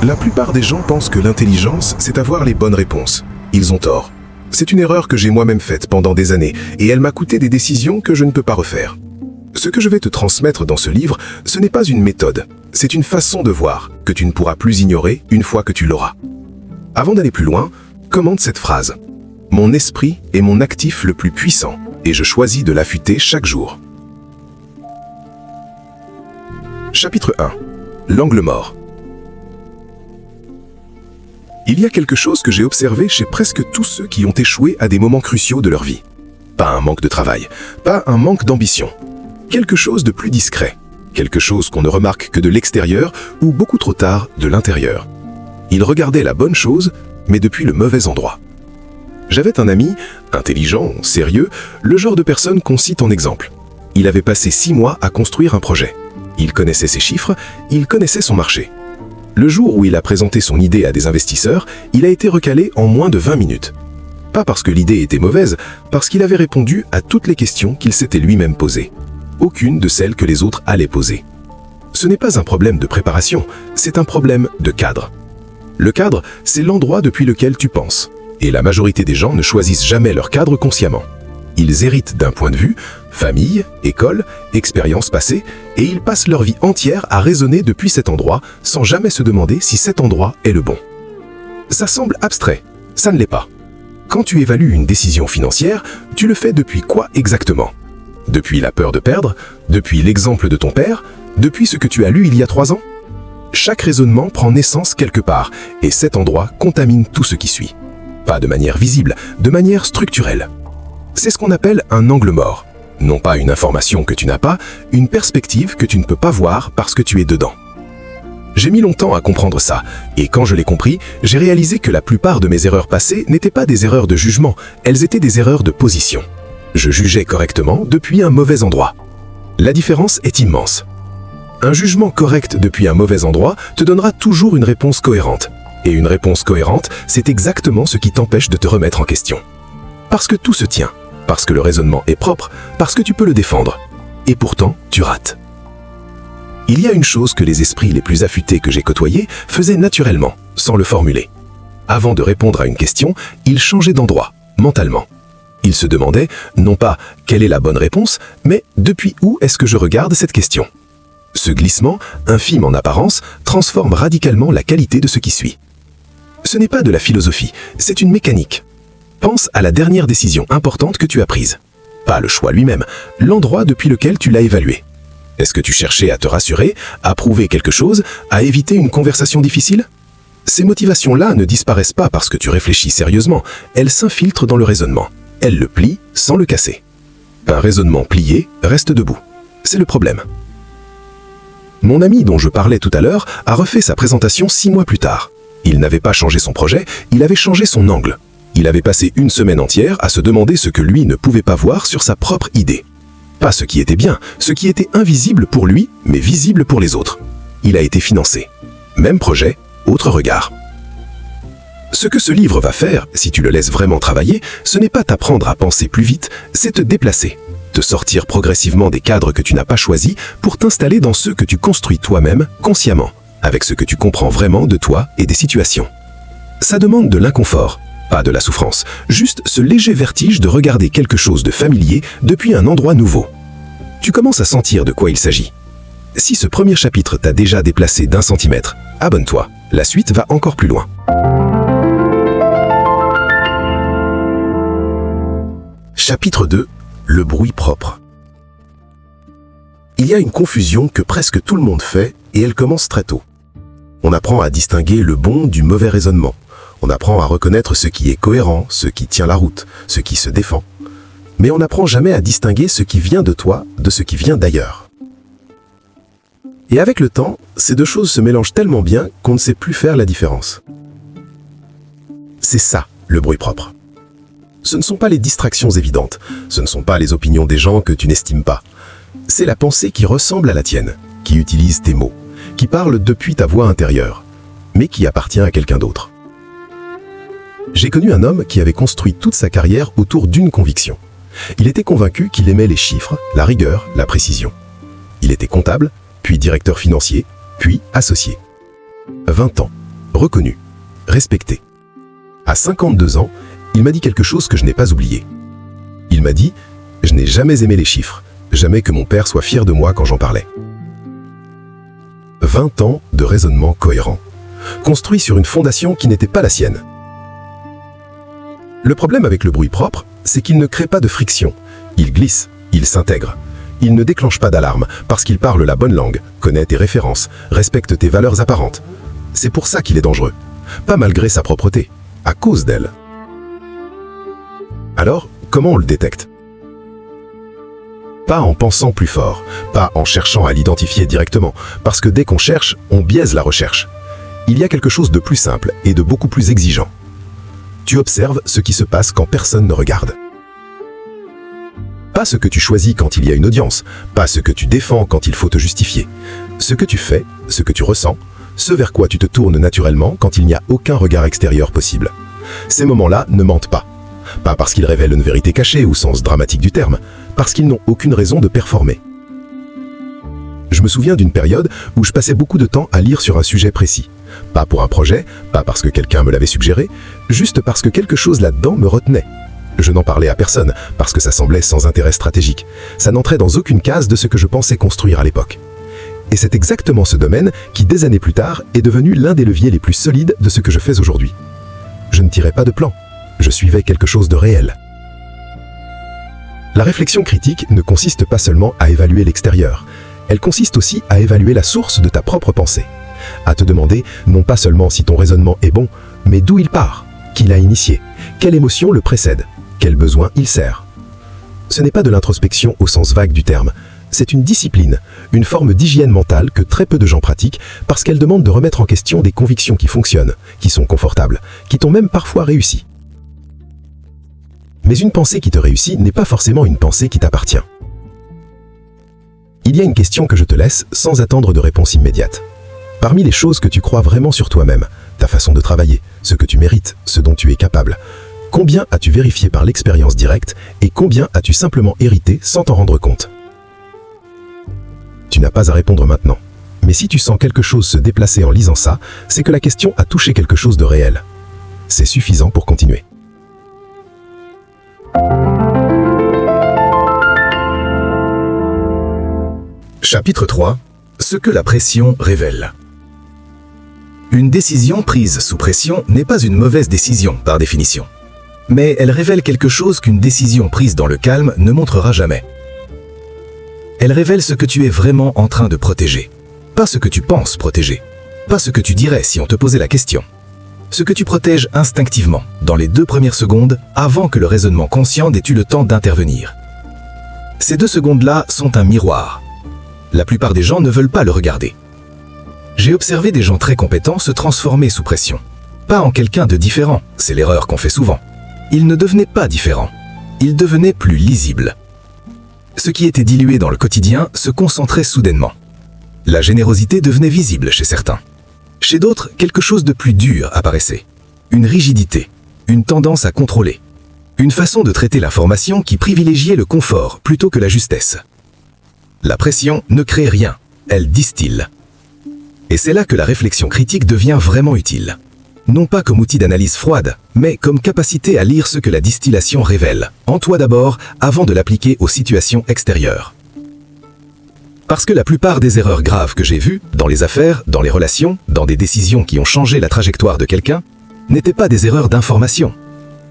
La plupart des gens pensent que l'intelligence, c'est avoir les bonnes réponses. Ils ont tort. C'est une erreur que j'ai moi-même faite pendant des années, et elle m'a coûté des décisions que je ne peux pas refaire. Ce que je vais te transmettre dans ce livre, ce n'est pas une méthode, c'est une façon de voir que tu ne pourras plus ignorer une fois que tu l'auras. Avant d'aller plus loin, commente cette phrase. Mon esprit est mon actif le plus puissant, et je choisis de l'affûter chaque jour. Chapitre 1. L'angle mort. Il y a quelque chose que j'ai observé chez presque tous ceux qui ont échoué à des moments cruciaux de leur vie. Pas un manque de travail, pas un manque d'ambition. Quelque chose de plus discret, quelque chose qu'on ne remarque que de l'extérieur ou beaucoup trop tard de l'intérieur. Ils regardaient la bonne chose, mais depuis le mauvais endroit. J'avais un ami, intelligent, sérieux, le genre de personne qu'on cite en exemple. Il avait passé 6 mois à construire un projet. Il connaissait ses chiffres, il connaissait son marché. Le jour où il a présenté son idée à des investisseurs, il a été recalé en moins de 20 minutes. Pas parce que l'idée était mauvaise, parce qu'il avait répondu à toutes les questions qu'il s'était lui-même posées. Aucune de celles que les autres allaient poser. Ce n'est pas un problème de préparation, c'est un problème de cadre. Le cadre, c'est l'endroit depuis lequel tu penses. Et la majorité des gens ne choisissent jamais leur cadre consciemment. Ils héritent d'un point de vue, famille, école, expérience passée, et ils passent leur vie entière à raisonner depuis cet endroit sans jamais se demander si cet endroit est le bon. Ça semble abstrait, ça ne l'est pas. Quand tu évalues une décision financière, tu le fais depuis quoi exactement? Depuis la peur de perdre? Depuis l'exemple de ton père? Depuis ce que tu as lu il y a 3 ans? Chaque raisonnement prend naissance quelque part, et cet endroit contamine tout ce qui suit. Pas de manière visible, de manière structurelle. C'est ce qu'on appelle un angle mort. Non pas une information que tu n'as pas, une perspective que tu ne peux pas voir parce que tu es dedans. J'ai mis longtemps à comprendre ça, et quand je l'ai compris, j'ai réalisé que la plupart de mes erreurs passées n'étaient pas des erreurs de jugement, elles étaient des erreurs de position. Je jugeais correctement depuis un mauvais endroit. La différence est immense. Un jugement correct depuis un mauvais endroit te donnera toujours une réponse cohérente. Et une réponse cohérente, c'est exactement ce qui t'empêche de te remettre en question. Parce que tout se tient. Parce que le raisonnement est propre, parce que tu peux le défendre. Et pourtant, tu rates. Il y a une chose que les esprits les plus affûtés que j'ai côtoyés faisaient naturellement, sans le formuler. Avant de répondre à une question, ils changeaient d'endroit, mentalement. Ils se demandaient, non pas « quelle est la bonne réponse », mais « depuis où est-ce que je regarde cette question ?» Ce glissement, infime en apparence, transforme radicalement la qualité de ce qui suit. Ce n'est pas de la philosophie, c'est une mécanique. Pense à la dernière décision importante que tu as prise. Pas le choix lui-même, l'endroit depuis lequel tu l'as évalué. Est-ce que tu cherchais à te rassurer, à prouver quelque chose, à éviter une conversation difficile? Ces motivations-là ne disparaissent pas parce que tu réfléchis sérieusement, elles s'infiltrent dans le raisonnement. Elles le plient sans le casser. Un raisonnement plié reste debout. C'est le problème. Mon ami dont je parlais tout à l'heure a refait sa présentation 6 mois plus tard. Il n'avait pas changé son projet, il avait changé son angle. Il avait passé une semaine entière à se demander ce que lui ne pouvait pas voir sur sa propre idée. Pas ce qui était bien, ce qui était invisible pour lui, mais visible pour les autres. Il a été financé. Même projet, autre regard. Ce que ce livre va faire, si tu le laisses vraiment travailler, ce n'est pas t'apprendre à penser plus vite, c'est te déplacer. Te sortir progressivement des cadres que tu n'as pas choisis pour t'installer dans ceux que tu construis toi-même, consciemment, avec ce que tu comprends vraiment de toi et des situations. Ça demande de l'inconfort, pas de la souffrance, juste ce léger vertige de regarder quelque chose de familier depuis un endroit nouveau. Tu commences à sentir de quoi il s'agit. Si ce premier chapitre t'a déjà déplacé d'1 centimètre, abonne-toi, la suite va encore plus loin. Chapitre 2. Le bruit propre. Il y a une confusion que presque tout le monde fait et elle commence très tôt. On apprend à distinguer le bon du mauvais raisonnement. On apprend à reconnaître ce qui est cohérent, ce qui tient la route, ce qui se défend. Mais on n'apprend jamais à distinguer ce qui vient de toi de ce qui vient d'ailleurs. Et avec le temps, ces deux choses se mélangent tellement bien qu'on ne sait plus faire la différence. C'est ça, le bruit propre. Ce ne sont pas les distractions évidentes, ce ne sont pas les opinions des gens que tu n'estimes pas. C'est la pensée qui ressemble à la tienne, qui utilise tes mots, qui parle depuis ta voix intérieure, mais qui appartient à quelqu'un d'autre. J'ai connu un homme qui avait construit toute sa carrière autour d'une conviction. Il était convaincu qu'il aimait les chiffres, la rigueur, la précision. Il était comptable, puis directeur financier, puis associé. 20 ans, reconnu, respecté. À 52 ans, il m'a dit quelque chose que je n'ai pas oublié. Il m'a dit « Je n'ai jamais aimé les chiffres, jamais que mon père soit fier de moi quand j'en parlais. » 20 ans de raisonnement cohérent, construit sur une fondation qui n'était pas la sienne. Le problème avec le bruit propre, c'est qu'il ne crée pas de friction. Il glisse, il s'intègre. Il ne déclenche pas d'alarme parce qu'il parle la bonne langue, connaît tes références, respecte tes valeurs apparentes. C'est pour ça qu'il est dangereux. Pas malgré sa propreté, à cause d'elle. Alors, comment on le détecte? Pas en pensant plus fort, pas en cherchant à l'identifier directement, parce que dès qu'on cherche, on biaise la recherche. Il y a quelque chose de plus simple et de beaucoup plus exigeant. Tu observes ce qui se passe quand personne ne regarde. Pas ce que tu choisis quand il y a une audience, pas ce que tu défends quand il faut te justifier. Ce que tu fais, ce que tu ressens, ce vers quoi tu te tournes naturellement quand il n'y a aucun regard extérieur possible. Ces moments-là ne mentent pas. Pas parce qu'ils révèlent une vérité cachée au sens dramatique du terme, parce qu'ils n'ont aucune raison de performer. Je me souviens d'une période où je passais beaucoup de temps à lire sur un sujet précis. Pas pour un projet, pas parce que quelqu'un me l'avait suggéré, juste parce que quelque chose là-dedans me retenait. Je n'en parlais à personne, parce que ça semblait sans intérêt stratégique. Ça n'entrait dans aucune case de ce que je pensais construire à l'époque. Et c'est exactement ce domaine qui, des années plus tard, est devenu l'un des leviers les plus solides de ce que je fais aujourd'hui. Je ne tirais pas de plan. Je suivais quelque chose de réel. La réflexion critique ne consiste pas seulement à évaluer l'extérieur. Elle consiste aussi à évaluer la source de ta propre pensée. À te demander non pas seulement si ton raisonnement est bon, mais d'où il part, qui l'a initié, quelle émotion le précède, quel besoin il sert. Ce n'est pas de l'introspection au sens vague du terme. C'est une discipline, une forme d'hygiène mentale que très peu de gens pratiquent parce qu'elle demande de remettre en question des convictions qui fonctionnent, qui sont confortables, qui t'ont même parfois réussi. Mais une pensée qui te réussit n'est pas forcément une pensée qui t'appartient. Il y a une question que je te laisse sans attendre de réponse immédiate. Parmi les choses que tu crois vraiment sur toi-même, ta façon de travailler, ce que tu mérites, ce dont tu es capable, combien as-tu vérifié par l'expérience directe et combien as-tu simplement hérité sans t'en rendre compte? Tu n'as pas à répondre maintenant. Mais si tu sens quelque chose se déplacer en lisant ça, c'est que la question a touché quelque chose de réel. C'est suffisant pour continuer. Chapitre 3. Ce que la pression révèle. Une décision prise sous pression n'est pas une mauvaise décision par définition. Mais elle révèle quelque chose qu'une décision prise dans le calme ne montrera jamais. Elle révèle ce que tu es vraiment en train de protéger. Pas ce que tu penses protéger. Pas ce que tu dirais si on te posait la question. Ce que tu protèges instinctivement, dans les 2 premières secondes, avant que le raisonnement conscient n'ait eu le temps d'intervenir. Ces 2 secondes-là sont un miroir. La plupart des gens ne veulent pas le regarder. J'ai observé des gens très compétents se transformer sous pression. Pas en quelqu'un de différent, c'est l'erreur qu'on fait souvent. Ils ne devenaient pas différents. Ils devenaient plus lisibles. Ce qui était dilué dans le quotidien se concentrait soudainement. La générosité devenait visible chez certains. Chez d'autres, quelque chose de plus dur apparaissait. Une rigidité, une tendance à contrôler. Une façon de traiter l'information qui privilégiait le confort plutôt que la justesse. La pression ne crée rien, elle distille. Et c'est là que la réflexion critique devient vraiment utile. Non pas comme outil d'analyse froide, mais comme capacité à lire ce que la distillation révèle, en toi d'abord, avant de l'appliquer aux situations extérieures. Parce que la plupart des erreurs graves que j'ai vues, dans les affaires, dans les relations, dans des décisions qui ont changé la trajectoire de quelqu'un, n'étaient pas des erreurs d'information.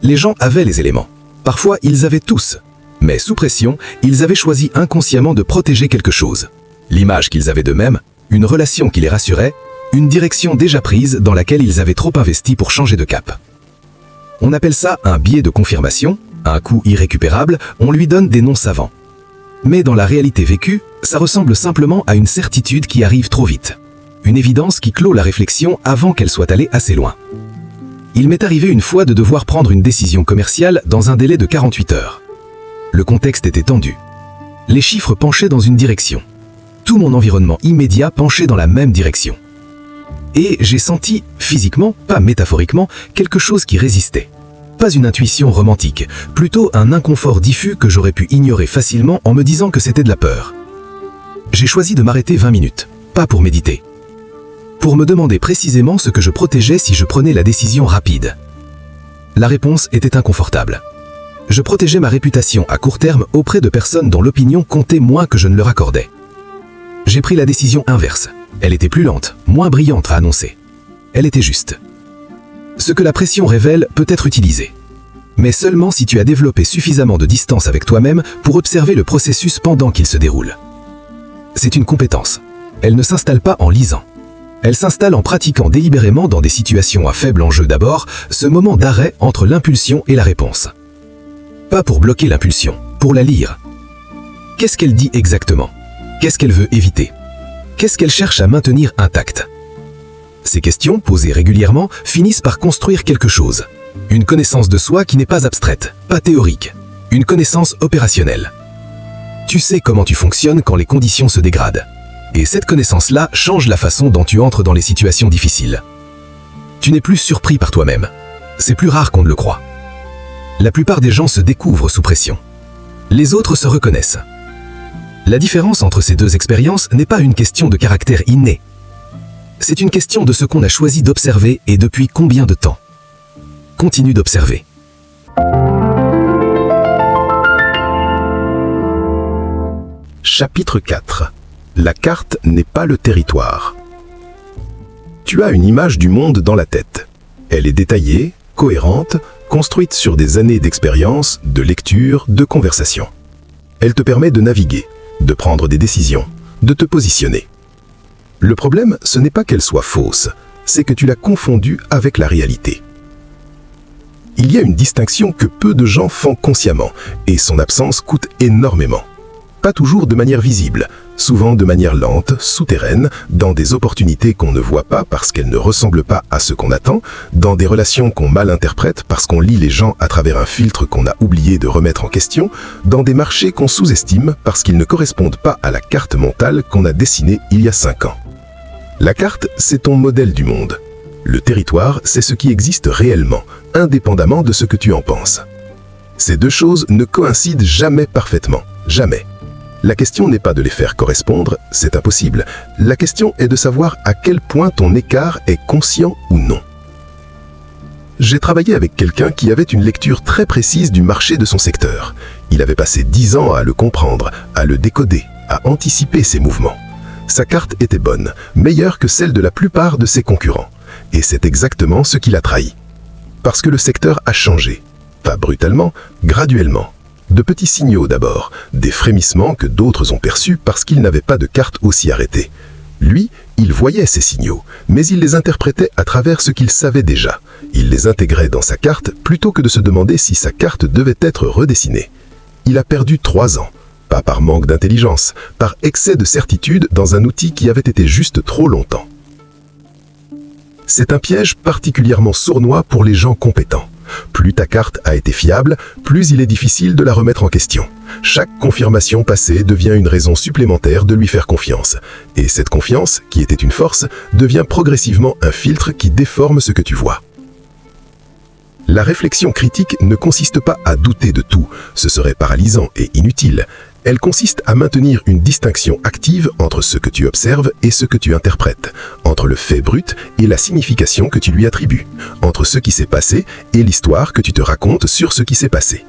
Les gens avaient les éléments. Parfois, ils avaient tous. Mais sous pression, ils avaient choisi inconsciemment de protéger quelque chose. L'image qu'ils avaient d'eux-mêmes, une relation qui les rassurait, une direction déjà prise dans laquelle ils avaient trop investi pour changer de cap. On appelle ça un biais de confirmation, un coup irrécupérable, on lui donne des noms savants. Mais dans la réalité vécue, ça ressemble simplement à une certitude qui arrive trop vite. Une évidence qui clôt la réflexion avant qu'elle soit allée assez loin. Il m'est arrivé une fois de devoir prendre une décision commerciale dans un délai de 48 heures. Le contexte était tendu. Les chiffres penchaient dans une direction. Tout mon environnement immédiat penchait dans la même direction. Et j'ai senti, physiquement, pas métaphoriquement, quelque chose qui résistait. Pas une intuition romantique, plutôt un inconfort diffus que j'aurais pu ignorer facilement en me disant que c'était de la peur. J'ai choisi de m'arrêter 20 minutes, pas pour méditer. pour me demander précisément ce que je protégeais si je prenais la décision rapide. La réponse était inconfortable. Je protégeais ma réputation à court terme auprès de personnes dont l'opinion comptait moins que je ne leur accordais. J'ai pris la décision inverse. Elle était plus lente, moins brillante à annoncer. Elle était juste. Ce que la pression révèle peut être utilisé. Mais seulement si tu as développé suffisamment de distance avec toi-même pour observer le processus pendant qu'il se déroule. C'est une compétence. Elle ne s'installe pas en lisant. Elle s'installe en pratiquant délibérément dans des situations à faible enjeu d'abord, ce moment d'arrêt entre l'impulsion et la réponse. Pas pour bloquer l'impulsion, pour la lire. Qu'est-ce qu'elle dit exactement? Qu'est-ce qu'elle veut éviter? Qu'est-ce qu'elle cherche à maintenir intact? Ces questions, posées régulièrement, finissent par construire quelque chose. Une connaissance de soi qui n'est pas abstraite, pas théorique. Une connaissance opérationnelle. Tu sais comment tu fonctionnes quand les conditions se dégradent. Et cette connaissance-là change la façon dont tu entres dans les situations difficiles. Tu n'es plus surpris par toi-même. C'est plus rare qu'on ne le croit. La plupart des gens se découvrent sous pression. Les autres se reconnaissent. La différence entre ces deux expériences n'est pas une question de caractère inné. C'est une question de ce qu'on a choisi d'observer et depuis combien de temps. Continue d'observer. Chapitre 4. La carte n'est pas le territoire. Tu as une image du monde dans la tête. Elle est détaillée, cohérente, construite sur des années d'expérience, de lecture, de conversation. Elle te permet de naviguer, de prendre des décisions, de te positionner. Le problème, ce n'est pas qu'elle soit fausse, c'est que tu l'as confondue avec la réalité. Il y a une distinction que peu de gens font consciemment, et son absence coûte énormément. Pas toujours de manière visible, souvent de manière lente, souterraine, dans des opportunités qu'on ne voit pas parce qu'elles ne ressemblent pas à ce qu'on attend, dans des relations qu'on mal interprète parce qu'on lit les gens à travers un filtre qu'on a oublié de remettre en question, dans des marchés qu'on sous-estime parce qu'ils ne correspondent pas à la carte mentale qu'on a dessinée il y a 5 ans. La carte, c'est ton modèle du monde. Le territoire, c'est ce qui existe réellement, indépendamment de ce que tu en penses. Ces deux choses ne coïncident jamais parfaitement, jamais. La question n'est pas de les faire correspondre, c'est impossible. La question est de savoir à quel point ton écart est conscient ou non. J'ai travaillé avec quelqu'un qui avait une lecture très précise du marché de son secteur. Il avait passé 10 ans à le comprendre, à le décoder, à anticiper ses mouvements. Sa carte était bonne, meilleure que celle de la plupart de ses concurrents. Et c'est exactement ce qui l'a trahi. Parce que le secteur a changé. Pas brutalement, graduellement. De petits signaux d'abord, des frémissements que d'autres ont perçus parce qu'ils n'avaient pas de carte aussi arrêtée. Lui, il voyait ces signaux, mais il les interprétait à travers ce qu'il savait déjà. Il les intégrait dans sa carte plutôt que de se demander si sa carte devait être redessinée. Il a perdu 3 ans, pas par manque d'intelligence, par excès de certitude dans un outil qui avait été juste trop longtemps. C'est un piège particulièrement sournois pour les gens compétents. Plus ta carte a été fiable, plus il est difficile de la remettre en question. Chaque confirmation passée devient une raison supplémentaire de lui faire confiance. Et cette confiance, qui était une force, devient progressivement un filtre qui déforme ce que tu vois. La réflexion critique ne consiste pas à douter de tout, ce serait paralysant et inutile. Elle consiste à maintenir une distinction active entre ce que tu observes et ce que tu interprètes, entre le fait brut et la signification que tu lui attribues, entre ce qui s'est passé et l'histoire que tu te racontes sur ce qui s'est passé.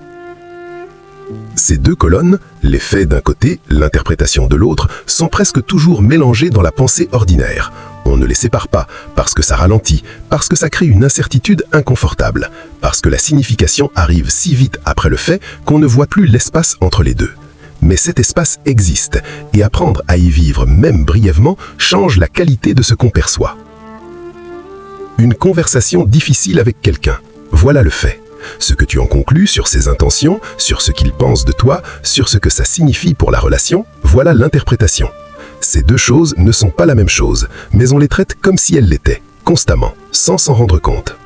Ces deux colonnes, les faits d'un côté, l'interprétation de l'autre, sont presque toujours mélangées dans la pensée ordinaire. On ne les sépare pas, parce que ça ralentit, parce que ça crée une incertitude inconfortable, parce que la signification arrive si vite après le fait qu'on ne voit plus l'espace entre les deux. Mais cet espace existe, et apprendre à y vivre même brièvement change la qualité de ce qu'on perçoit. Une conversation difficile avec quelqu'un, voilà le fait. Ce que tu en conclus sur ses intentions, sur ce qu'il pense de toi, sur ce que ça signifie pour la relation, voilà l'interprétation. Ces deux choses ne sont pas la même chose, mais on les traite comme si elles l'étaient, constamment, sans s'en rendre compte.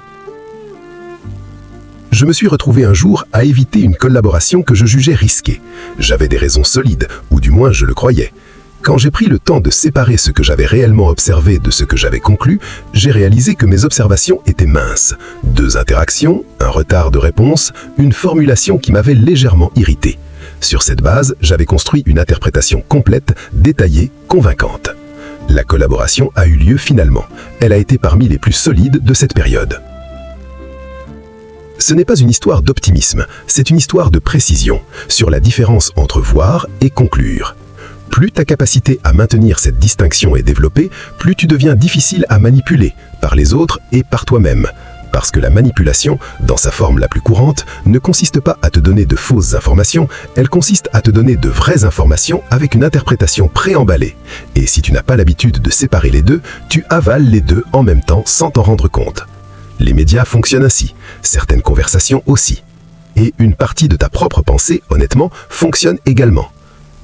Je me suis retrouvé un jour à éviter une collaboration que je jugeais risquée. J'avais des raisons solides, ou du moins je le croyais. Quand j'ai pris le temps de séparer ce que j'avais réellement observé de ce que j'avais conclu, j'ai réalisé que mes observations étaient minces. 2 interactions, un retard de réponse, une formulation qui m'avait légèrement irrité. Sur cette base, j'avais construit une interprétation complète, détaillée, convaincante. La collaboration a eu lieu finalement. Elle a été parmi les plus solides de cette période. Ce n'est pas une histoire d'optimisme, c'est une histoire de précision sur la différence entre voir et conclure. Plus ta capacité à maintenir cette distinction est développée, plus tu deviens difficile à manipuler par les autres et par toi-même. Parce que la manipulation, dans sa forme la plus courante, ne consiste pas à te donner de fausses informations, elle consiste à te donner de vraies informations avec une interprétation préemballée. Et si tu n'as pas l'habitude de séparer les deux, tu avales les deux en même temps sans t'en rendre compte. Les médias fonctionnent ainsi, certaines conversations aussi. Et une partie de ta propre pensée, honnêtement, fonctionne également.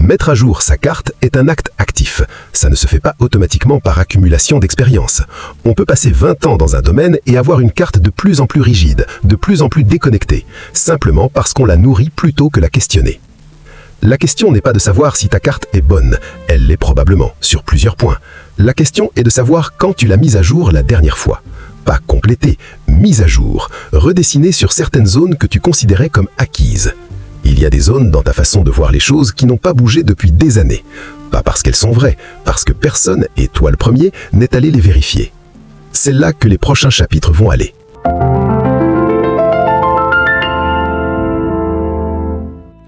Mettre à jour sa carte est un acte actif. Ça ne se fait pas automatiquement par accumulation d'expérience. On peut passer 20 ans dans un domaine et avoir une carte de plus en plus rigide, de plus en plus déconnectée, simplement parce qu'on la nourrit plutôt que la questionner. La question n'est pas de savoir si ta carte est bonne, elle l'est probablement, sur plusieurs points. La question est de savoir quand tu l'as mise à jour la dernière fois. Pas complétée, mise à jour, redessinée sur certaines zones que tu considérais comme acquises. Il y a des zones dans ta façon de voir les choses qui n'ont pas bougé depuis des années. Pas parce qu'elles sont vraies, parce que personne, et toi le premier, n'est allé les vérifier. C'est là que les prochains chapitres vont aller.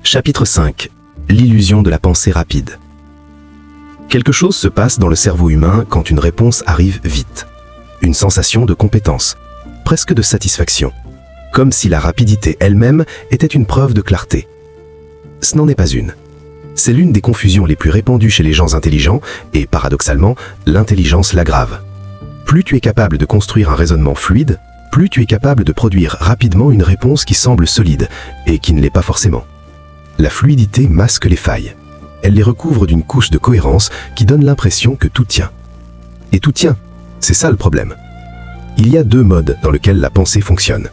Chapitre 5. L'illusion de la pensée rapide. Quelque chose se passe dans le cerveau humain quand une réponse arrive vite. Une sensation de compétence, presque de satisfaction. Comme si la rapidité elle-même était une preuve de clarté. Ce n'en est pas une. C'est l'une des confusions les plus répandues chez les gens intelligents et, paradoxalement, l'intelligence l'aggrave. Plus tu es capable de construire un raisonnement fluide, plus tu es capable de produire rapidement une réponse qui semble solide et qui ne l'est pas forcément. La fluidité masque les failles. Elle les recouvre d'une couche de cohérence qui donne l'impression que tout tient. Et tout tient, c'est ça le problème. Il y a deux modes dans lesquels la pensée fonctionne.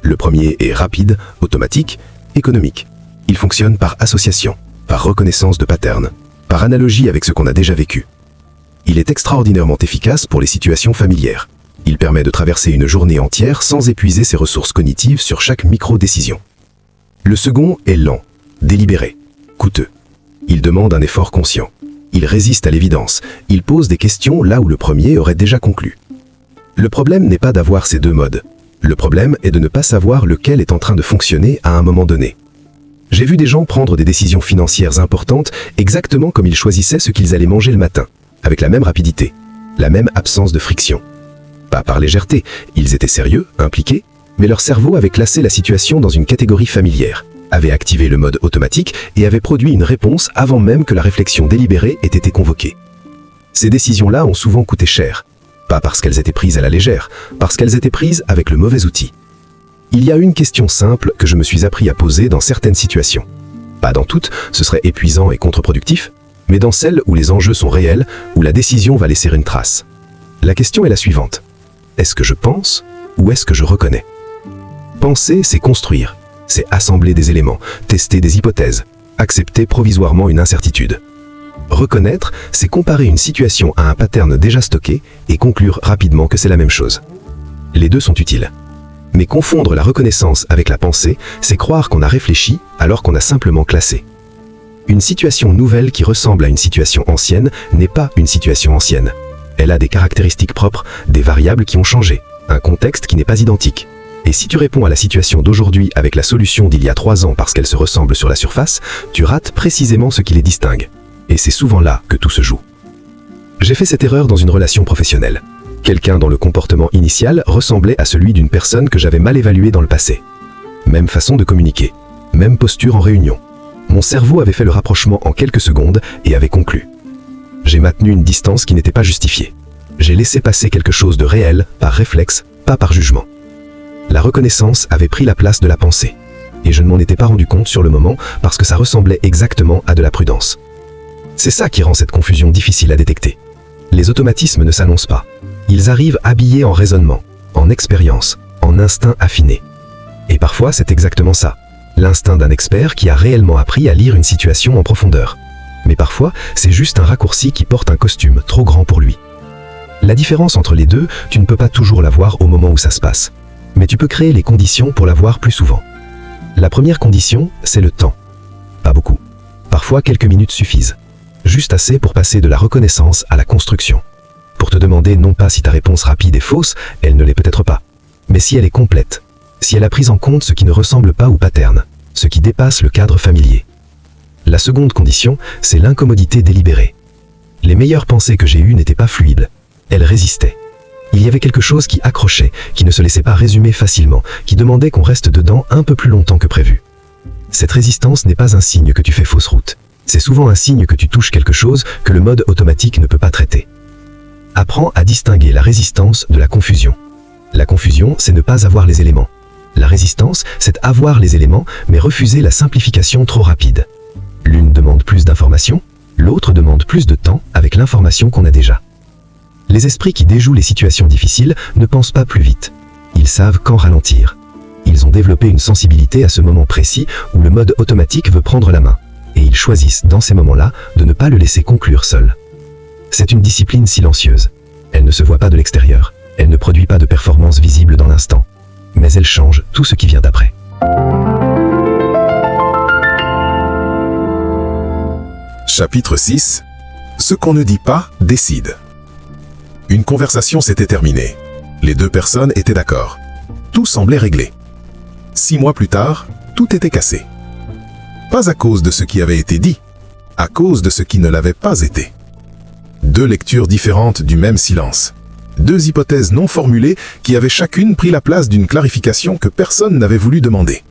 Le premier est rapide, automatique, économique. Il fonctionne par association, par reconnaissance de patterns, par analogie avec ce qu'on a déjà vécu. Il est extraordinairement efficace pour les situations familières. Il permet de traverser une journée entière sans épuiser ses ressources cognitives sur chaque micro-décision. Le second est lent, délibéré, coûteux. Il demande un effort conscient. Il résiste à l'évidence. Il pose des questions là où le premier aurait déjà conclu. Le problème n'est pas d'avoir ces deux modes. Le problème est de ne pas savoir lequel est en train de fonctionner à un moment donné. J'ai vu des gens prendre des décisions financières importantes exactement comme ils choisissaient ce qu'ils allaient manger le matin, avec la même rapidité, la même absence de friction. Pas par légèreté, ils étaient sérieux, impliqués, mais leur cerveau avait classé la situation dans une catégorie familière, avait activé le mode automatique et avait produit une réponse avant même que la réflexion délibérée ait été convoquée. Ces décisions-là ont souvent coûté cher. Pas parce qu'elles étaient prises à la légère, parce qu'elles étaient prises avec le mauvais outil. Il y a une question simple que je me suis appris à poser dans certaines situations. Pas dans toutes, ce serait épuisant et contre-productif, mais dans celles où les enjeux sont réels, où la décision va laisser une trace. La question est la suivante. Est-ce que je pense ou est-ce que je reconnais ? Penser, c'est construire, c'est assembler des éléments, tester des hypothèses, accepter provisoirement une incertitude. Reconnaître, c'est comparer une situation à un pattern déjà stocké et conclure rapidement que c'est la même chose. Les deux sont utiles. Mais confondre la reconnaissance avec la pensée, c'est croire qu'on a réfléchi alors qu'on a simplement classé. Une situation nouvelle qui ressemble à une situation ancienne n'est pas une situation ancienne. Elle a des caractéristiques propres, des variables qui ont changé, un contexte qui n'est pas identique. Et si tu réponds à la situation d'aujourd'hui avec la solution d'il y a 3 ans parce qu'elle se ressemble sur la surface, tu rates précisément ce qui les distingue. Et c'est souvent là que tout se joue. J'ai fait cette erreur dans une relation professionnelle. Quelqu'un dont le comportement initial ressemblait à celui d'une personne que j'avais mal évaluée dans le passé. Même façon de communiquer, même posture en réunion. Mon cerveau avait fait le rapprochement en quelques secondes et avait conclu. J'ai maintenu une distance qui n'était pas justifiée. J'ai laissé passer quelque chose de réel, par réflexe, pas par jugement. La reconnaissance avait pris la place de la pensée. Et je ne m'en étais pas rendu compte sur le moment parce que ça ressemblait exactement à de la prudence. C'est ça qui rend cette confusion difficile à détecter. Les automatismes ne s'annoncent pas. Ils arrivent habillés en raisonnement, en expérience, en instinct affiné. Et parfois, c'est exactement ça. L'instinct d'un expert qui a réellement appris à lire une situation en profondeur. Mais parfois, c'est juste un raccourci qui porte un costume trop grand pour lui. La différence entre les deux, tu ne peux pas toujours la voir au moment où ça se passe. Mais tu peux créer les conditions pour la voir plus souvent. La première condition, c'est le temps. Pas beaucoup. Parfois, quelques minutes suffisent. juste assez pour passer de la reconnaissance à la construction. Pour te demander non pas si ta réponse rapide est fausse, elle ne l'est peut-être pas, mais si elle est complète, si elle a pris en compte ce qui ne ressemble pas au pattern, ce qui dépasse le cadre familier. La seconde condition, c'est l'incommodité délibérée. Les meilleures pensées que j'ai eues n'étaient pas fluides, elles résistaient. Il y avait quelque chose qui accrochait, qui ne se laissait pas résumer facilement, qui demandait qu'on reste dedans un peu plus longtemps que prévu. Cette résistance n'est pas un signe que tu fais fausse route. C'est souvent un signe que tu touches quelque chose que le mode automatique ne peut pas traiter. Apprends à distinguer la résistance de la confusion. La confusion, c'est ne pas avoir les éléments. La résistance, c'est avoir les éléments, mais refuser la simplification trop rapide. L'une demande plus d'informations, l'autre demande plus de temps avec l'information qu'on a déjà. Les esprits qui déjouent les situations difficiles ne pensent pas plus vite. Ils savent quand ralentir. Ils ont développé une sensibilité à ce moment précis où le mode automatique veut prendre la main. Et ils choisissent dans ces moments-là de ne pas le laisser conclure seul. C'est une discipline silencieuse. Elle ne se voit pas de l'extérieur. Elle ne produit pas de performance visible dans l'instant. Mais elle change tout ce qui vient d'après. Chapitre 6. Ce qu'on ne dit pas décide. Une conversation s'était terminée. Les deux personnes étaient d'accord. Tout semblait réglé. 6 mois plus tard, tout était cassé. Pas à cause de ce qui avait été dit, à cause de ce qui ne l'avait pas été. 2 lectures différentes du même silence. 2 hypothèses non formulées qui avaient chacune pris la place d'une clarification que personne n'avait voulu demander.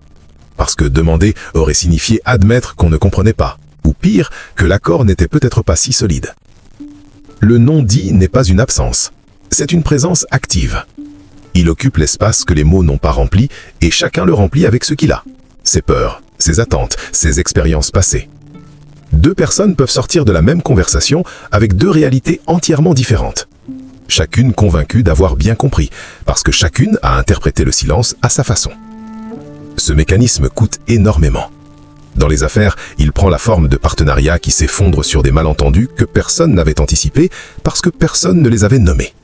Parce que demander aurait signifié admettre qu'on ne comprenait pas, ou pire, que l'accord n'était peut-être pas si solide. Le non-dit n'est pas une absence, c'est une présence active. Il occupe l'espace que les mots n'ont pas rempli, et chacun le remplit avec ce qu'il a. Ses peurs, ses attentes, ses expériences passées. 2 personnes peuvent sortir de la même conversation avec 2 réalités entièrement différentes. Chacune convaincue d'avoir bien compris, parce que chacune a interprété le silence à sa façon. Ce mécanisme coûte énormément. Dans les affaires, il prend la forme de partenariats qui s'effondrent sur des malentendus que personne n'avait anticipés parce que personne ne les avait nommés.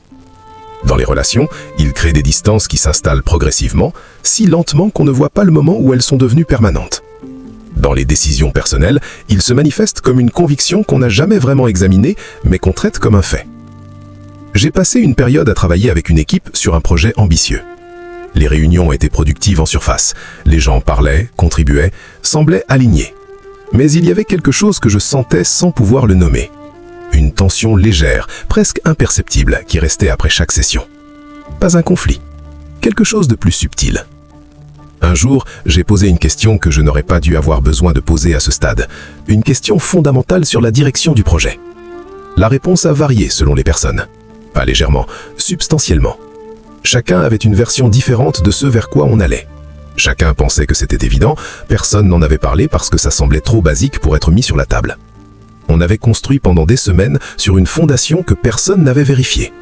Dans les relations, il crée des distances qui s'installent progressivement, si lentement qu'on ne voit pas le moment où elles sont devenues permanentes. Dans les décisions personnelles, il se manifeste comme une conviction qu'on n'a jamais vraiment examinée, mais qu'on traite comme un fait. J'ai passé une période à travailler avec une équipe sur un projet ambitieux. Les réunions étaient productives en surface. Les gens parlaient, contribuaient, semblaient alignés. Mais il y avait quelque chose que je sentais sans pouvoir le nommer. Une tension légère, presque imperceptible, qui restait après chaque session. Pas un conflit. Quelque chose de plus subtil. Un jour, j'ai posé une question que je n'aurais pas dû avoir besoin de poser à ce stade. Une question fondamentale sur la direction du projet. La réponse a varié selon les personnes. Pas légèrement, substantiellement. Chacun avait une version différente de ce vers quoi on allait. Chacun pensait que c'était évident, personne n'en avait parlé parce que ça semblait trop basique pour être mis sur la table. On avait construit pendant des semaines sur une fondation que personne n'avait vérifiée.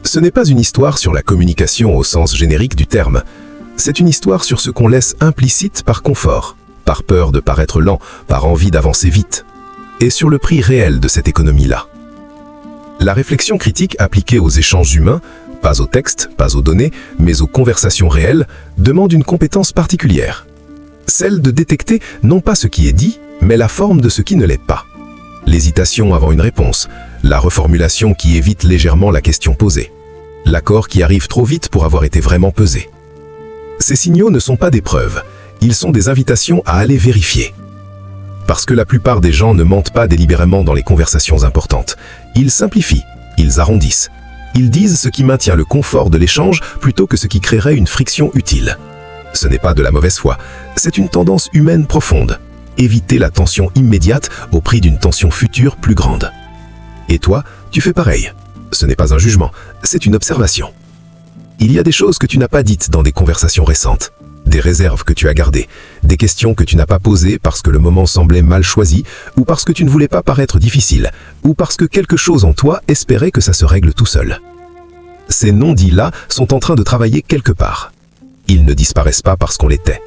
Ce n'est pas une histoire sur la communication au sens générique du terme. C'est une histoire sur ce qu'on laisse implicite par confort, par peur de paraître lent, par envie d'avancer vite, et sur le prix réel de cette économie-là. La réflexion critique appliquée aux échanges humains, pas aux textes, pas aux données, mais aux conversations réelles, demande une compétence particulière. Celle de détecter non pas ce qui est dit, mais la forme de ce qui ne l'est pas. L'hésitation avant une réponse, la reformulation qui évite légèrement la question posée, l'accord qui arrive trop vite pour avoir été vraiment pesé. Ces signaux ne sont pas des preuves, ils sont des invitations à aller vérifier. Parce que la plupart des gens ne mentent pas délibérément dans les conversations importantes. Ils simplifient, ils arrondissent. Ils disent ce qui maintient le confort de l'échange plutôt que ce qui créerait une friction utile. Ce n'est pas de la mauvaise foi, c'est une tendance humaine profonde. Éviter la tension immédiate au prix d'une tension future plus grande. Et toi, tu fais pareil. Ce n'est pas un jugement, c'est une observation. Il y a des choses que tu n'as pas dites dans des conversations récentes, des réserves que tu as gardées, des questions que tu n'as pas posées parce que le moment semblait mal choisi, ou parce que tu ne voulais pas paraître difficile, ou parce que quelque chose en toi espérait que ça se règle tout seul. Ces non-dits-là sont en train de travailler quelque part. Ils ne disparaissent pas parce qu'on les tait.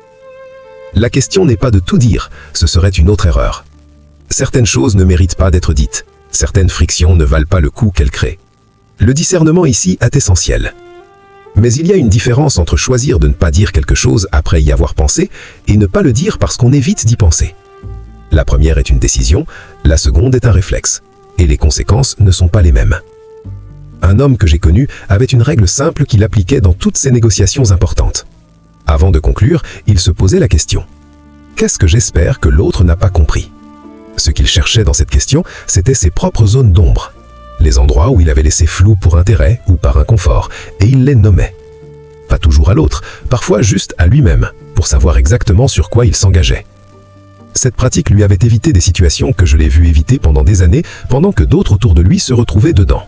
La question n'est pas de tout dire, ce serait une autre erreur. Certaines choses ne méritent pas d'être dites, certaines frictions ne valent pas le coup qu'elles créent. Le discernement ici est essentiel. Mais il y a une différence entre choisir de ne pas dire quelque chose après y avoir pensé et ne pas le dire parce qu'on évite d'y penser. La première est une décision, la seconde est un réflexe. Et les conséquences ne sont pas les mêmes. Un homme que j'ai connu avait une règle simple qu'il appliquait dans toutes ses négociations importantes. Avant de conclure, il se posait la question. Qu'est-ce que j'espère que l'autre n'a pas compris? Ce qu'il cherchait dans cette question, c'était ses propres zones d'ombre. Les endroits où il avait laissé flou pour intérêt ou par inconfort, et il les nommait. Pas toujours à l'autre, parfois juste à lui-même, pour savoir exactement sur quoi il s'engageait. Cette pratique lui avait évité des situations que je l'ai vu éviter pendant des années, pendant que d'autres autour de lui se retrouvaient dedans.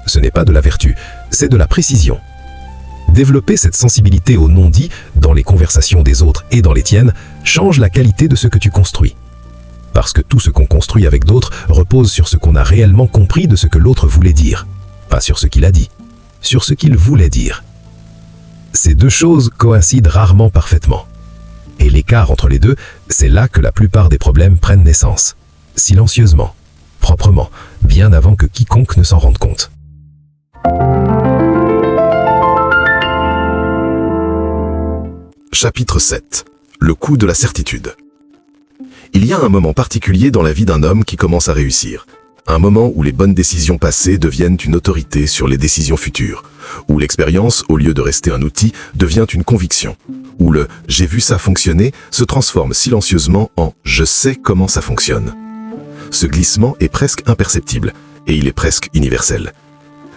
Ce n'est pas de la vertu, c'est de la précision. Développer cette sensibilité au non-dit, dans les conversations des autres et dans les tiennes, change la qualité de ce que tu construis. Parce que tout ce qu'on construit avec d'autres repose sur ce qu'on a réellement compris de ce que l'autre voulait dire. Pas sur ce qu'il a dit, sur ce qu'il voulait dire. Ces deux choses coïncident rarement parfaitement. Et l'écart entre les deux, c'est là que la plupart des problèmes prennent naissance. Silencieusement, proprement, bien avant que quiconque ne s'en rende compte. Chapitre 7. Le coût de la certitude. Il y a un moment particulier dans la vie d'un homme qui commence à réussir. Un moment où les bonnes décisions passées deviennent une autorité sur les décisions futures. Où l'expérience, au lieu de rester un outil, devient une conviction. Où le « j'ai vu ça fonctionner » se transforme silencieusement en « je sais comment ça fonctionne ». Ce glissement est presque imperceptible, et il est presque universel.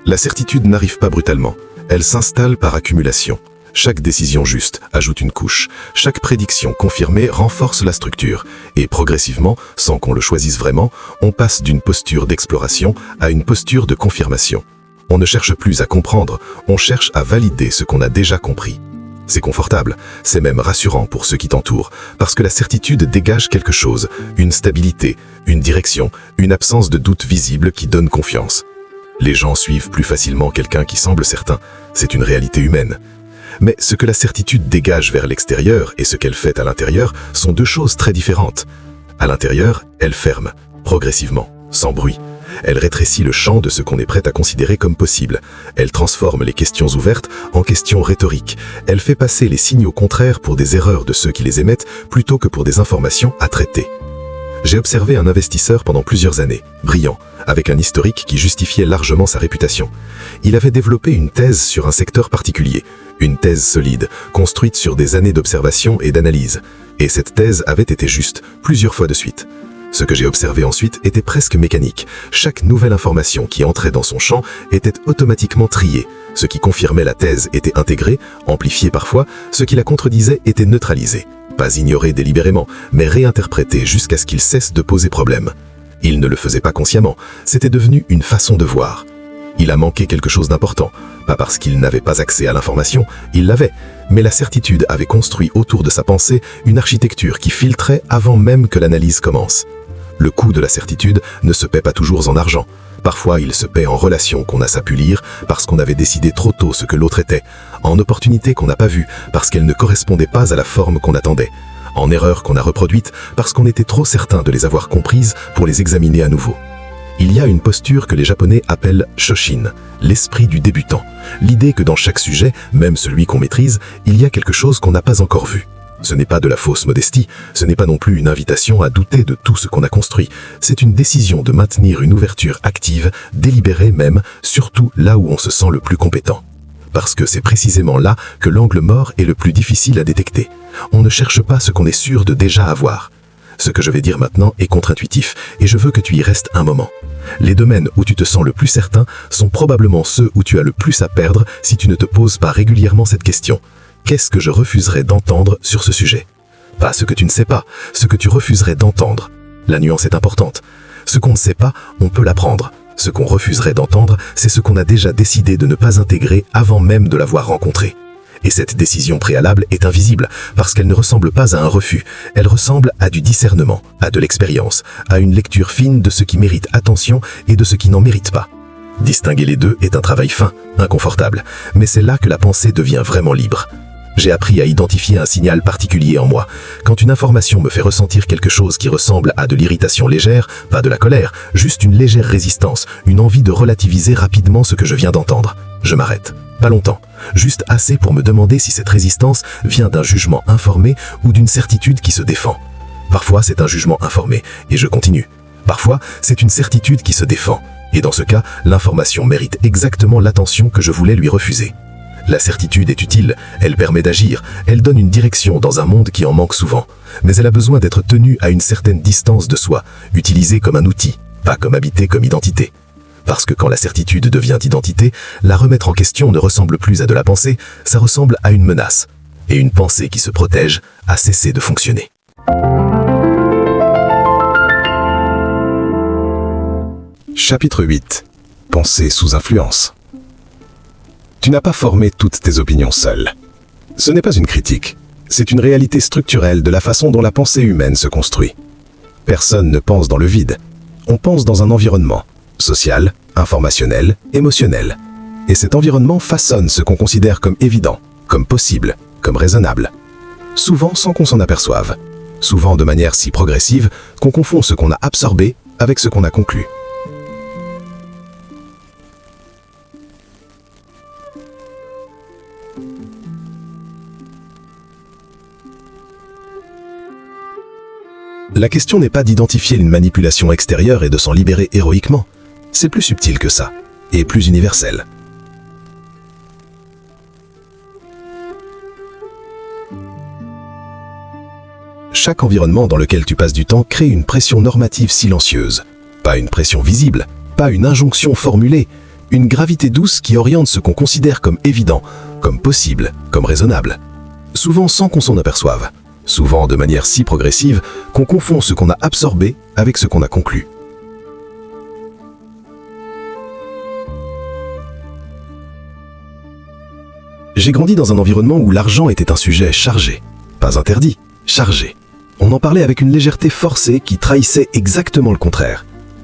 La certitude n'arrive pas brutalement, elle s'installe par accumulation. Chaque décision juste ajoute une couche, chaque prédiction confirmée renforce la structure, et progressivement, sans qu'on le choisisse vraiment, on passe d'une posture d'exploration à une posture de confirmation. On ne cherche plus à comprendre, on cherche à valider ce qu'on a déjà compris. C'est confortable, c'est même rassurant pour ceux qui t'entourent, parce que la certitude dégage quelque chose, une stabilité, une direction, une absence de doute visible qui donne confiance. Les gens suivent plus facilement quelqu'un qui semble certain, c'est une réalité humaine. Mais ce que la certitude dégage vers l'extérieur et ce qu'elle fait à l'intérieur sont deux choses très différentes. À l'intérieur, elle ferme, progressivement, sans bruit. Elle rétrécit le champ de ce qu'on est prêt à considérer comme possible. Elle transforme les questions ouvertes en questions rhétoriques. Elle fait passer les signaux contraires pour des erreurs de ceux qui les émettent plutôt que pour des informations à traiter. J'ai observé un investisseur pendant plusieurs années, brillant, avec un historique qui justifiait largement sa réputation. Il avait développé une thèse sur un secteur particulier, une thèse solide, construite sur des années d'observation et d'analyse. Et cette thèse avait été juste, plusieurs fois de suite. Ce que j'ai observé ensuite était presque mécanique. Chaque nouvelle information qui entrait dans son champ était automatiquement triée. Ce qui confirmait la thèse était intégré, amplifié parfois, ce qui la contredisait était neutralisé. Pas ignoré délibérément, mais réinterprété jusqu'à ce qu'il cesse de poser problème. Il ne le faisait pas consciemment, c'était devenu une façon de voir. Il a manqué quelque chose d'important, pas parce qu'il n'avait pas accès à l'information, il l'avait, mais la certitude avait construit autour de sa pensée une architecture qui filtrait avant même que l'analyse commence. Le coût de la certitude ne se paie pas toujours en argent. Parfois, il se paie en relations qu'on a sapu lire parce qu'on avait décidé trop tôt ce que l'autre était, en opportunités qu'on n'a pas vues parce qu'elles ne correspondaient pas à la forme qu'on attendait, en erreurs qu'on a reproduites parce qu'on était trop certain de les avoir comprises pour les examiner à nouveau. Il y a une posture que les Japonais appellent Shoshin, l'esprit du débutant. L'idée que dans chaque sujet, même celui qu'on maîtrise, il y a quelque chose qu'on n'a pas encore vu. Ce n'est pas de la fausse modestie, ce n'est pas non plus une invitation à douter de tout ce qu'on a construit. C'est une décision de maintenir une ouverture active, délibérée même, surtout là où on se sent le plus compétent. Parce que c'est précisément là que l'angle mort est le plus difficile à détecter. On ne cherche pas ce qu'on est sûr de déjà avoir. Ce que je vais dire maintenant est contre-intuitif et je veux que tu y restes un moment. Les domaines où tu te sens le plus certain sont probablement ceux où tu as le plus à perdre si tu ne te poses pas régulièrement cette question. Qu'est-ce que je refuserais d'entendre sur ce sujet? Pas ce que tu ne sais pas, ce que tu refuserais d'entendre. La nuance est importante. Ce qu'on ne sait pas, on peut l'apprendre. Ce qu'on refuserait d'entendre, c'est ce qu'on a déjà décidé de ne pas intégrer avant même de l'avoir rencontré. Et cette décision préalable est invisible, parce qu'elle ne ressemble pas à un refus. Elle ressemble à du discernement, à de l'expérience, à une lecture fine de ce qui mérite attention et de ce qui n'en mérite pas. Distinguer les deux est un travail fin, inconfortable, mais c'est là que la pensée devient vraiment libre. J'ai appris à identifier un signal particulier en moi. Quand une information me fait ressentir quelque chose qui ressemble à de l'irritation légère, pas de la colère, juste une légère résistance, une envie de relativiser rapidement ce que je viens d'entendre. Je m'arrête. Pas longtemps. Juste assez pour me demander si cette résistance vient d'un jugement informé ou d'une certitude qui se défend. Parfois, c'est un jugement informé, et je continue. Parfois, c'est une certitude qui se défend, et dans ce cas, l'information mérite exactement l'attention que je voulais lui refuser. La certitude est utile, elle permet d'agir, elle donne une direction dans un monde qui en manque souvent, mais elle a besoin d'être tenue à une certaine distance de soi, utilisée comme un outil, pas comme habitée comme identité. Parce que quand la certitude devient identité, la remettre en question ne ressemble plus à de la pensée, ça ressemble à une menace. Et une pensée qui se protège a cessé de fonctionner. Chapitre 8. Pensée sous influence. Tu n'as pas formé toutes tes opinions seul. Ce n'est pas une critique, c'est une réalité structurelle de la façon dont la pensée humaine se construit. Personne ne pense dans le vide. On pense dans un environnement, social, informationnel, émotionnel. Et cet environnement façonne ce qu'on considère comme évident, comme possible, comme raisonnable. Souvent sans qu'on s'en aperçoive. Souvent de manière si progressive qu'on confond ce qu'on a absorbé avec ce qu'on a conclu. La question n'est pas d'identifier une manipulation extérieure et de s'en libérer héroïquement. C'est plus subtil que ça, et plus universel. Chaque environnement dans lequel tu passes du temps crée une pression normative silencieuse. Pas une pression visible, pas une injonction formulée, une gravité douce qui oriente ce qu'on considère comme évident, comme possible, comme raisonnable. Souvent sans qu'on s'en aperçoive. Souvent de manière si progressive qu'on confond ce qu'on a absorbé avec ce qu'on a conclu. J'ai grandi dans un environnement où l'argent était un sujet chargé. Pas interdit, chargé. On en parlait avec une légèreté forcée qui trahissait exactement le contraire.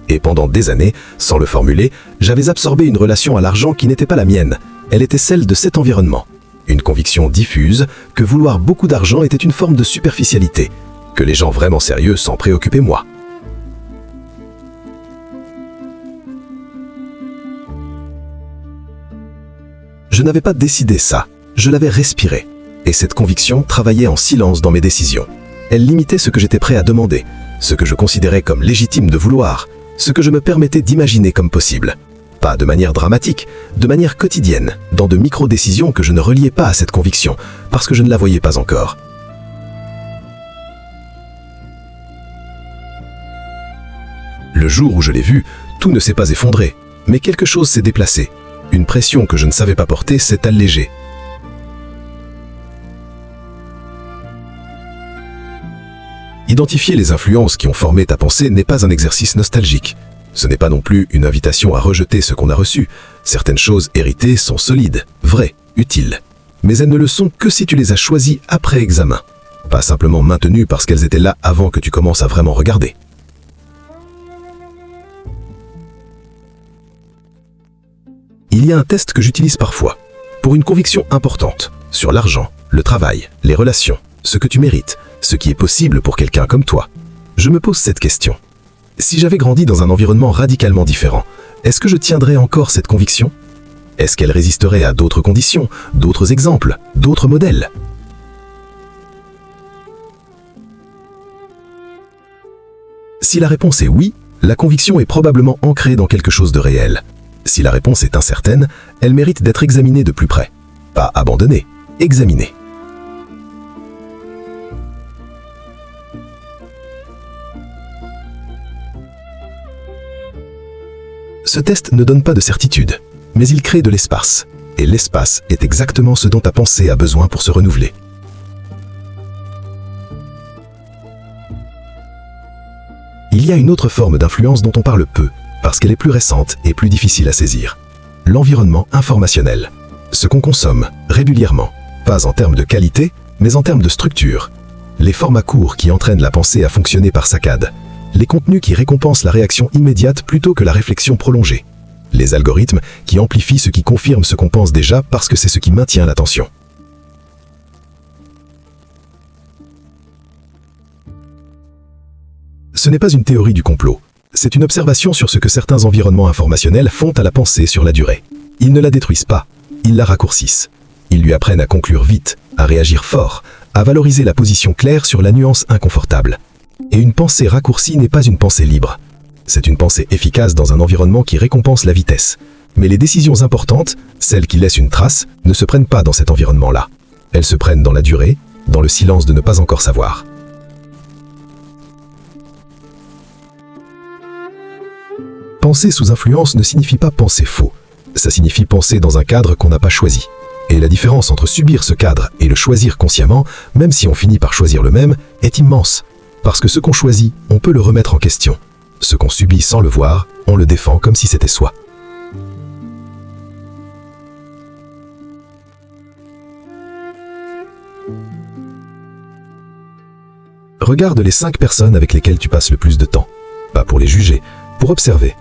Et pendant des années, sans le formuler, j'avais absorbé une relation à l'argent qui n'était pas la mienne. Elle était celle de cet environnement. Une conviction diffuse que vouloir beaucoup d'argent était une forme de superficialité, que les gens vraiment sérieux s'en préoccupaient moi. Je n'avais pas décidé ça, je l'avais respiré. Et cette conviction travaillait en silence dans mes décisions. Elle limitait ce que j'étais prêt à demander, ce que je considérais comme légitime de vouloir, ce que je me permettais d'imaginer comme possible. Pas de manière dramatique, de manière quotidienne, dans de micro-décisions que je ne reliais pas à cette conviction, parce que je ne la voyais pas encore. Le jour où je l'ai vu, tout ne s'est pas effondré, mais quelque chose s'est déplacé. Une pression que je ne savais pas porter s'est allégée. Identifier les influences qui ont formé ta pensée n'est pas un exercice nostalgique. Ce n'est pas non plus une invitation à rejeter ce qu'on a reçu. Certaines choses héritées sont solides, vraies, utiles. Mais elles ne le sont que si tu les as choisies après examen. Pas simplement maintenues parce qu'elles étaient là avant que tu commences à vraiment regarder. Il y a un test que j'utilise parfois, pour une conviction importante, sur l'argent, le travail, les relations, ce que tu mérites, ce qui est possible pour quelqu'un comme toi. Je me pose cette question. Si j'avais grandi dans un environnement radicalement différent, est-ce que je tiendrais encore cette conviction? Est-ce qu'elle résisterait à d'autres conditions, d'autres exemples, d'autres modèles? Si la réponse est oui, la conviction est probablement ancrée dans quelque chose de réel. Si la réponse est incertaine, elle mérite d'être examinée de plus près. Pas abandonnée, examinée. Ce test ne donne pas de certitude, mais il crée de l'espace. Et l'espace est exactement ce dont ta pensée a besoin pour se renouveler. Il y a une autre forme d'influence dont on parle peu, parce qu'elle est plus récente et plus difficile à saisir. L'environnement informationnel. Ce qu'on consomme, régulièrement. Pas en termes de qualité, mais en termes de structure. Les formats courts qui entraînent la pensée à fonctionner par saccades. Les contenus qui récompensent la réaction immédiate plutôt que la réflexion prolongée. Les algorithmes qui amplifient ce qui confirme ce qu'on pense déjà parce que c'est ce qui maintient l'attention. Ce n'est pas une théorie du complot, c'est une observation sur ce que certains environnements informationnels font à la pensée sur la durée. Ils ne la détruisent pas, ils la raccourcissent. Ils lui apprennent à conclure vite, à réagir fort, à valoriser la position claire sur la nuance inconfortable. Et une pensée raccourcie n'est pas une pensée libre. C'est une pensée efficace dans un environnement qui récompense la vitesse. Mais les décisions importantes, celles qui laissent une trace, ne se prennent pas dans cet environnement-là. Elles se prennent dans la durée, dans le silence de ne pas encore savoir. Penser sous influence ne signifie pas penser faux. Ça signifie penser dans un cadre qu'on n'a pas choisi. Et la différence entre subir ce cadre et le choisir consciemment, même si on finit par choisir le même, est immense. Parce que ce qu'on choisit, on peut le remettre en question. Ce qu'on subit sans le voir, on le défend comme si c'était soi. Regarde les 5 personnes avec lesquelles tu passes le plus de temps. Pas pour les juger, pour observer.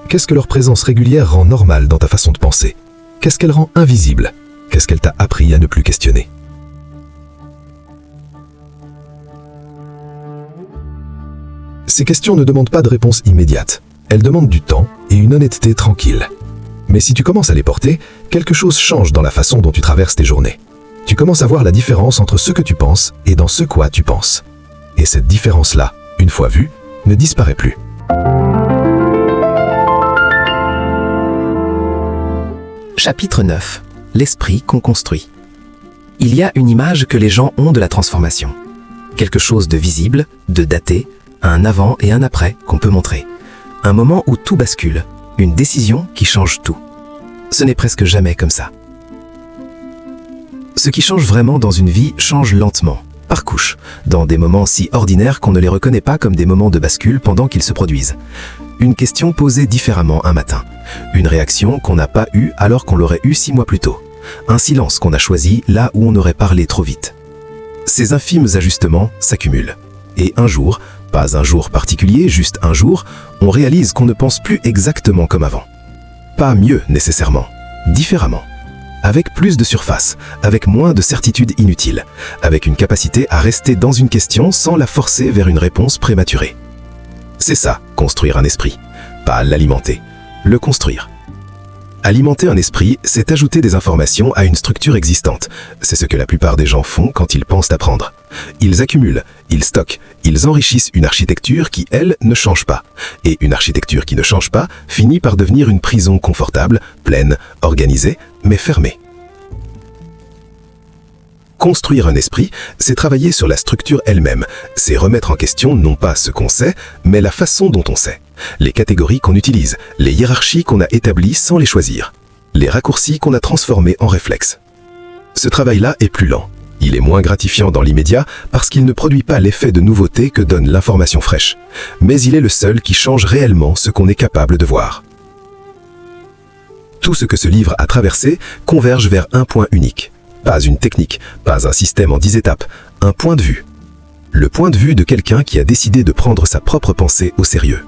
Qu'est-ce que leur présence régulière rend normale dans ta façon de penser? Qu'est-ce qu'elle rend invisible? Qu'est-ce qu'elle t'a appris à ne plus questionner? Ces questions ne demandent pas de réponse immédiate. Elles demandent du temps et une honnêteté tranquille. Mais si tu commences à les porter, quelque chose change dans la façon dont tu traverses tes journées. Tu commences à voir la différence entre ce que tu penses et dans ce quoi tu penses. Et cette différence-là, une fois vue, ne disparaît plus. Chapitre 9. L'esprit qu'on construit. Il y a une image que les gens ont de la transformation. Quelque chose de visible, de daté, un avant et un après qu'on peut montrer. Un moment où tout bascule, une décision qui change tout. Ce n'est presque jamais comme ça. Ce qui change vraiment dans une vie change lentement, par couche, dans des moments si ordinaires qu'on ne les reconnaît pas comme des moments de bascule pendant qu'ils se produisent. Une question posée différemment un matin. Une réaction qu'on n'a pas eue alors qu'on l'aurait eue 6 mois plus tôt. Un silence qu'on a choisi là où on aurait parlé trop vite. Ces infimes ajustements s'accumulent. Et un jour, pas un jour particulier, juste un jour, on réalise qu'on ne pense plus exactement comme avant. Pas mieux nécessairement, différemment. Avec plus de surface, avec moins de certitudes inutiles, avec une capacité à rester dans une question sans la forcer vers une réponse prématurée. C'est ça, construire un esprit. Pas l'alimenter, le construire. Alimenter un esprit, c'est ajouter des informations à une structure existante. C'est ce que la plupart des gens font quand ils pensent apprendre. Ils accumulent, ils stockent, ils enrichissent une architecture qui, elle, ne change pas. Et une architecture qui ne change pas finit par devenir une prison confortable, pleine, organisée, mais fermée. Construire un esprit, c'est travailler sur la structure elle-même. C'est remettre en question non pas ce qu'on sait, mais la façon dont on sait. Les catégories qu'on utilise, les hiérarchies qu'on a établies sans les choisir. Les raccourcis qu'on a transformés en réflexes. Ce travail-là est plus lent. Il est moins gratifiant dans l'immédiat parce qu'il ne produit pas l'effet de nouveauté que donne l'information fraîche. Mais il est le seul qui change réellement ce qu'on est capable de voir. Tout ce que ce livre a traversé converge vers un point unique. Pas une technique, pas un système en 10 étapes, un point de vue. Le point de vue de quelqu'un qui a décidé de prendre sa propre pensée au sérieux.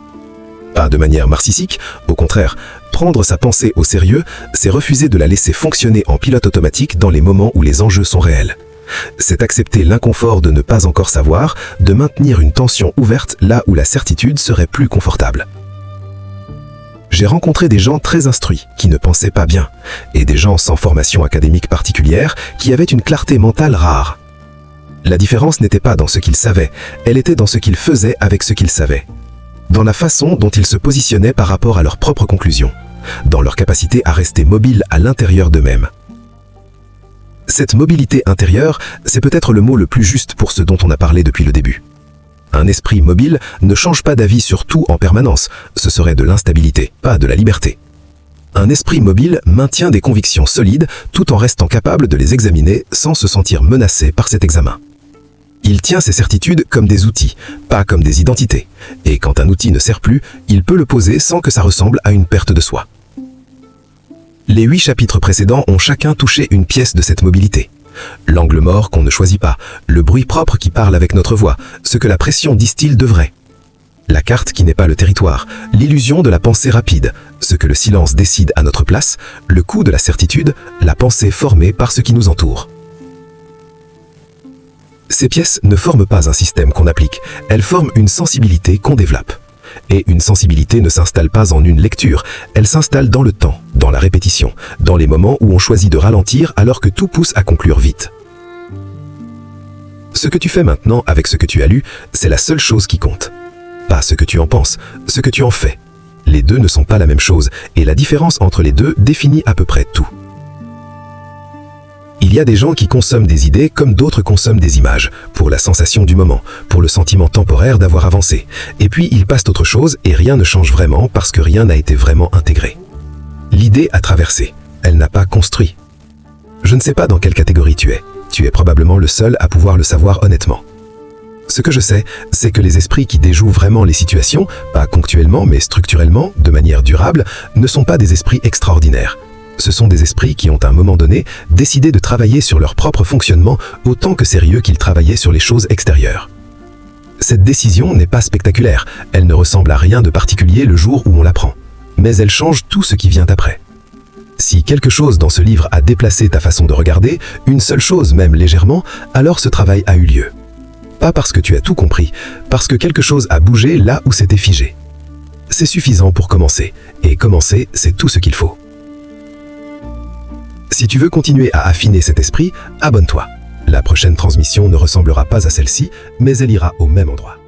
Pas de manière narcissique, au contraire, prendre sa pensée au sérieux, c'est refuser de la laisser fonctionner en pilote automatique dans les moments où les enjeux sont réels. C'est accepter l'inconfort de ne pas encore savoir, de maintenir une tension ouverte là où la certitude serait plus confortable. J'ai rencontré des gens très instruits qui ne pensaient pas bien, et des gens sans formation académique particulière qui avaient une clarté mentale rare. La différence n'était pas dans ce qu'ils savaient, elle était dans ce qu'ils faisaient avec ce qu'ils savaient. Dans la façon dont ils se positionnaient par rapport à leurs propres conclusions, dans leur capacité à rester mobiles à l'intérieur d'eux-mêmes. Cette mobilité intérieure, c'est peut-être le mot le plus juste pour ce dont on a parlé depuis le début. Un esprit mobile ne change pas d'avis sur tout en permanence, ce serait de l'instabilité, pas de la liberté. Un esprit mobile maintient des convictions solides tout en restant capable de les examiner sans se sentir menacé par cet examen. Il tient ses certitudes comme des outils, pas comme des identités. Et quand un outil ne sert plus, il peut le poser sans que ça ressemble à une perte de soi. Les 8 chapitres précédents ont chacun touché une pièce de cette mobilité. L'angle mort qu'on ne choisit pas, le bruit propre qui parle avec notre voix, ce que la pression distille de vrai. La carte qui n'est pas le territoire, l'illusion de la pensée rapide, ce que le silence décide à notre place, le coup de la certitude, la pensée formée par ce qui nous entoure. Ces pièces ne forment pas un système qu'on applique, elles forment une sensibilité qu'on développe. Et une sensibilité ne s'installe pas en une lecture, elle s'installe dans le temps, dans la répétition, dans les moments où on choisit de ralentir alors que tout pousse à conclure vite. Ce que tu fais maintenant avec ce que tu as lu, c'est la seule chose qui compte. Pas ce que tu en penses, ce que tu en fais. Les deux ne sont pas la même chose, et la différence entre les deux définit à peu près tout. Il y a des gens qui consomment des idées comme d'autres consomment des images, pour la sensation du moment, pour le sentiment temporaire d'avoir avancé. Et puis ils passent à autre chose et rien ne change vraiment parce que rien n'a été vraiment intégré. L'idée a traversé, elle n'a pas construit. Je ne sais pas dans quelle catégorie tu es probablement le seul à pouvoir le savoir honnêtement. Ce que je sais, c'est que les esprits qui déjouent vraiment les situations, pas ponctuellement mais structurellement, de manière durable, ne sont pas des esprits extraordinaires. Ce sont des esprits qui ont à un moment donné décidé de travailler sur leur propre fonctionnement autant que sérieux qu'ils travaillaient sur les choses extérieures. Cette décision n'est pas spectaculaire, elle ne ressemble à rien de particulier le jour où on la prend. Mais elle change tout ce qui vient après. Si quelque chose dans ce livre a déplacé ta façon de regarder, une seule chose même légèrement, alors ce travail a eu lieu. Pas parce que tu as tout compris, parce que quelque chose a bougé là où c'était figé. C'est suffisant pour commencer, et commencer, c'est tout ce qu'il faut. Si tu veux continuer à affiner cet esprit, abonne-toi. La prochaine transmission ne ressemblera pas à celle-ci, mais elle ira au même endroit.